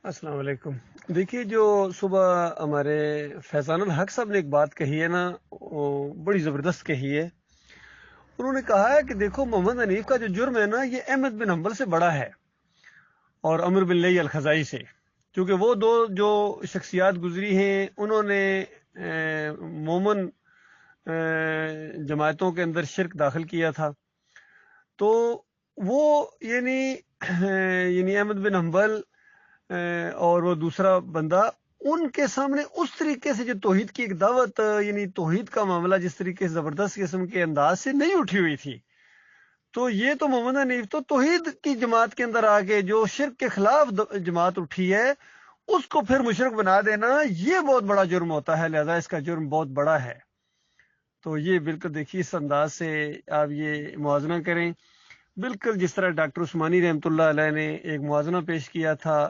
السلام علیکم۔ دیکھیے، جو صبح ہمارے فیضان الحق صاحب نے ایک بات کہی ہے نا، وہ بڑی زبردست کہی ہے۔ انہوں نے کہا ہے کہ دیکھو، محمد حنیف کا جو جرم ہے نا، یہ احمد بن حنبل سے بڑا ہے اور عمرو بن لئی الخزائی سے، کیونکہ وہ دو جو شخصیات گزری ہیں، انہوں نے مومن جماعتوں کے اندر شرک داخل کیا تھا۔ تو وہ یعنی احمد بن حنبل اور وہ دوسرا بندہ، ان کے سامنے اس طریقے سے جو توحید کی ایک دعوت، یعنی توحید کا معاملہ جس طریقے سے زبردست قسم کے انداز سے نہیں اٹھی ہوئی تھی، تو یہ تو محمد حنیف تو توحید کی جماعت کے اندر آ کے جو شرک کے خلاف جماعت اٹھی ہے، اس کو پھر مشرک بنا دینا، یہ بہت بڑا جرم ہوتا ہے، لہذا اس کا جرم بہت بڑا ہے۔ تو یہ بالکل دیکھیے، اس انداز سے آپ یہ موازنہ کریں، بالکل جس طرح ڈاکٹر عثمانی رحمۃ اللہ علیہ نے ایک موازنہ پیش کیا تھا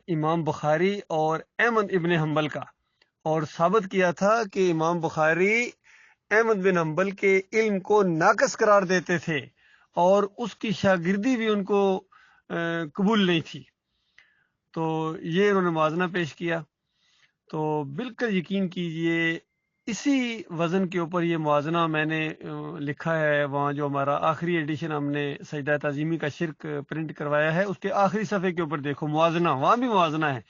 امام بخاری اور احمد ابن حنبل کا، اور ثابت کیا تھا کہ امام بخاری احمد بن حنبل کے علم کو ناقص قرار دیتے تھے اور اس کی شاگردی بھی ان کو قبول نہیں تھی۔ تو یہ انہوں نے موازنہ پیش کیا۔ تو بالکل یقین کیجئے، اسی وزن کے اوپر یہ موازنہ میں نے لکھا ہے، وہاں جو ہمارا آخری ایڈیشن ہم نے سجدہ تعظیمی کا شرک پرنٹ کروایا ہے، اس کے آخری صفحے کے اوپر دیکھو موازنہ، وہاں بھی موازنہ ہے۔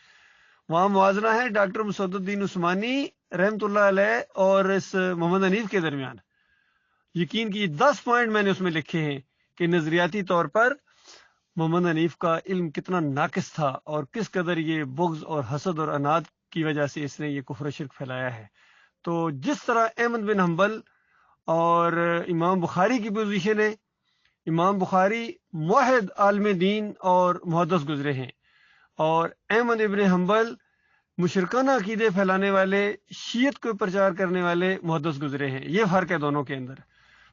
وہاں موازنہ ہے ڈاکٹر مسعود الدین عثمانی رحمۃ اللہ علیہ اور اس محمد حنیف کے درمیان۔ یقین کی 10 پوائنٹ میں نے اس میں لکھے ہیں کہ نظریاتی طور پر محمد حنیف کا علم کتنا ناقص تھا اور کس قدر یہ بغض اور حسد اور عناد کی وجہ سے اس نے یہ کفر و شرک پھیلایا ہے۔ تو جس طرح احمد بن حنبل اور امام بخاری کی پوزیشن ہے، امام بخاری موحد عالم دین اور محدث گزرے ہیں، اور احمد ابن حنبل مشرکانہ عقیدے پھیلانے والے، شیعت کو پرچار کرنے والے محدث گزرے ہیں۔ یہ فرق ہے دونوں کے اندر۔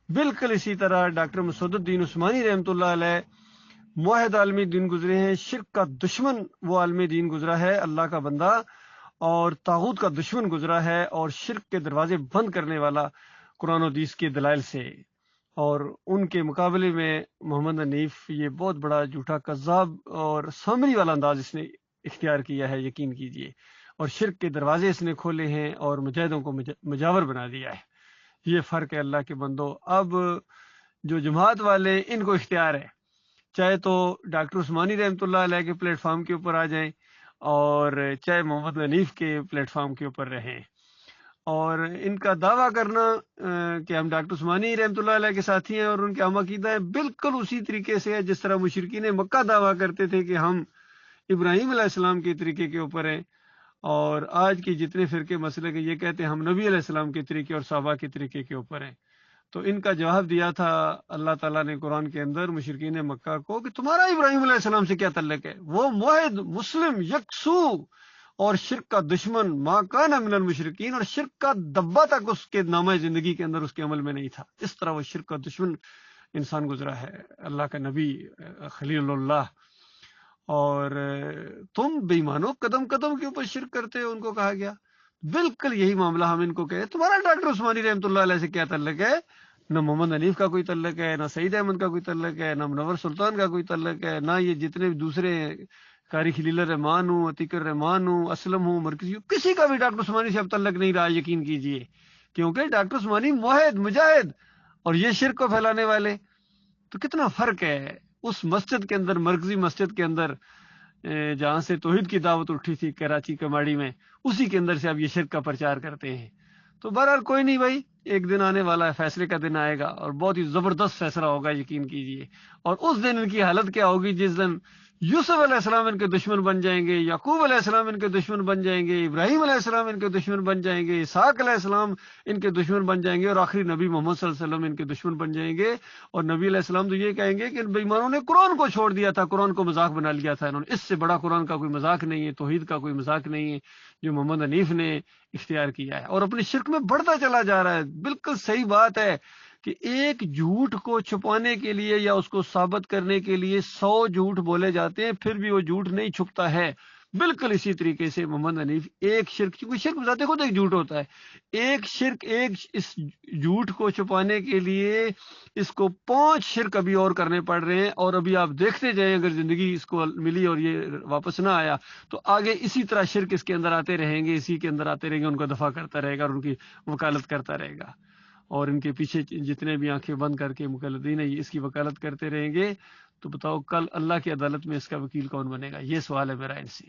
بالکل اسی طرح ڈاکٹر مسعود الدین عثمانی رحمۃ اللہ علیہ موحد عالمی دین گزرے ہیں، شرک کا دشمن وہ عالمی دین گزرا ہے، اللہ کا بندہ، اور طاغوت کا دشمن گزرا ہے، اور شرک کے دروازے بند کرنے والا قرآن و حدیث کے دلائل سے۔ اور ان کے مقابلے میں محمد حنیف یہ بہت بڑا جھوٹا کذاب اور سامری والا انداز اس نے اختیار کیا ہے، یقین کیجئے، اور شرک کے دروازے اس نے کھولے ہیں اور مجاہدوں کو مجاور بنا دیا ہے۔ یہ فرق ہے اللہ کے بندو۔ اب جو جماعت والے، ان کو اختیار ہے، چاہے تو ڈاکٹر عثمانی رحمۃ اللہ علیہ کے پلیٹ فارم کے اوپر آ جائیں اور چاہے محمد حنیف کے پلیٹ فارم کے اوپر رہیں، اور ان کا دعویٰ کرنا کہ ہم ڈاکٹر عثمانی رحمۃ اللہ علیہ کے ساتھی ہیں اور ان کے ہم عقیدہ ہیں، بالکل اسی طریقے سے ہے جس طرح مشرکین مکہ دعویٰ کرتے تھے کہ ہم ابراہیم علیہ السلام کے طریقے کے اوپر ہیں، اور آج کی جتنے فرقے مسئلے کے یہ کہتے ہیں ہم نبی علیہ السلام کے طریقے اور صحابہ کے طریقے کے اوپر ہیں۔ تو ان کا جواب دیا تھا اللہ تعالیٰ نے قرآن کے اندر مشرکین مکہ کو کہ تمہارا ابراہیم علیہ السلام سے کیا تعلق ہے؟ وہ موحد مسلم یکسو اور شرک کا دشمن، ما کان من المشرکین، اور شرک کا دبا تک اس کے نامہ زندگی کے اندر، اس کے عمل میں نہیں تھا۔ اس طرح وہ شرک کا دشمن انسان گزرا ہے، اللہ کا نبی خلیل اللہ۔ اور تم بے ایمانو قدم قدم کے اوپر شرک کرتے ہو، ان کو کہا گیا۔ بالکل یہی معاملہ ہم ان کو کہے، تمہارا ڈاکٹر عثمانی رحمۃ اللہ علیہ سے کیا تعلق ہے؟ نہ محمد حنیف کا کوئی تعلق ہے، نہ سعید احمد کا کوئی تعلق ہے، نہ منور سلطان کا کوئی تعلق ہے، نہ یہ جتنے بھی دوسرے قاری خلیل الرحمان ہوں، عتیق الرحمان ہوں، اسلم ہوں، مرکزی ہوں، کسی کا بھی ڈاکٹر عثمانی سے اب تعلق نہیں رہا، یقین کیجئے، کیونکہ ڈاکٹر عثمانی موحد مجاہد اور یہ شرک کو پھیلانے والے۔ تو کتنا فرق ہے اس مسجد کے اندر، مرکزی مسجد کے اندر، جہاں سے توحید کی دعوت اٹھی تھی کراچی کماڑی میں، اسی کے اندر سے اب یہ شرک کا پرچار کرتے ہیں۔ تو بہرحال کوئی نہیں بھائی، ایک دن آنے والا ہے، فیصلے کا دن آئے گا اور بہت ہی زبردست فیصلہ ہوگا، یقین کیجئے۔ اور اس دن ان کی حالت کیا ہوگی؟ جس دن یوسف علیہ السلام ان کے دشمن بن جائیں گے، یعقوب علیہ السلام ان کے دشمن بن جائیں گے، ابراہیم علیہ السلام ان کے دشمن بن جائیں گے، اسحاق علیہ السلام ان کے دشمن بن جائیں گے، اور آخری نبی محمد صلی اللہ علیہ وسلم ان کے دشمن بن جائیں گے۔ اور نبی علیہ السلام تو یہ کہیں گے کہ ان بے ایمانوں نے قرآن کو چھوڑ دیا تھا، قرآن کو مذاق بنا لیا تھا انہوں نے۔ اس سے بڑا قرآن کا کوئی مذاق نہیں ہے، توحید کا کوئی مذاق نہیں ہے جو محمد حنیف نے اختیار کیا ہے، اور اپنے شرک میں بڑھتا چلا جا رہا ہے۔ بالکل صحیح بات ہے کہ ایک جھوٹ کو چھپانے کے لیے یا اس کو ثابت کرنے کے لیے 100 جھوٹ بولے جاتے ہیں، پھر بھی وہ جھوٹ نہیں چھپتا ہے۔ بالکل اسی طریقے سے محمد حنیف ایک شرک، کیونکہ شرک بذات خود ایک جھوٹ ہوتا ہے، ایک شرک، اس جھوٹ کو چھپانے کے لیے اس کو 5 شرک ابھی اور کرنے پڑ رہے ہیں، اور ابھی آپ دیکھتے جائیں اگر زندگی اس کو ملی اور یہ واپس نہ آیا تو آگے اسی طرح شرک اس کے اندر آتے رہیں گے، اسی کے اندر آتے رہیں گے، ان کو دفع کرتا رہے گا اور ان کی وکالت کرتا رہے گا، اور ان کے پیچھے جتنے بھی آنکھیں بند کر کے مقلدین ہیں اس کی وکالت کرتے رہیں گے۔ تو بتاؤ کل اللہ کی عدالت میں اس کا وکیل کون بنے گا؟ یہ سوال ہے میرا ان سے۔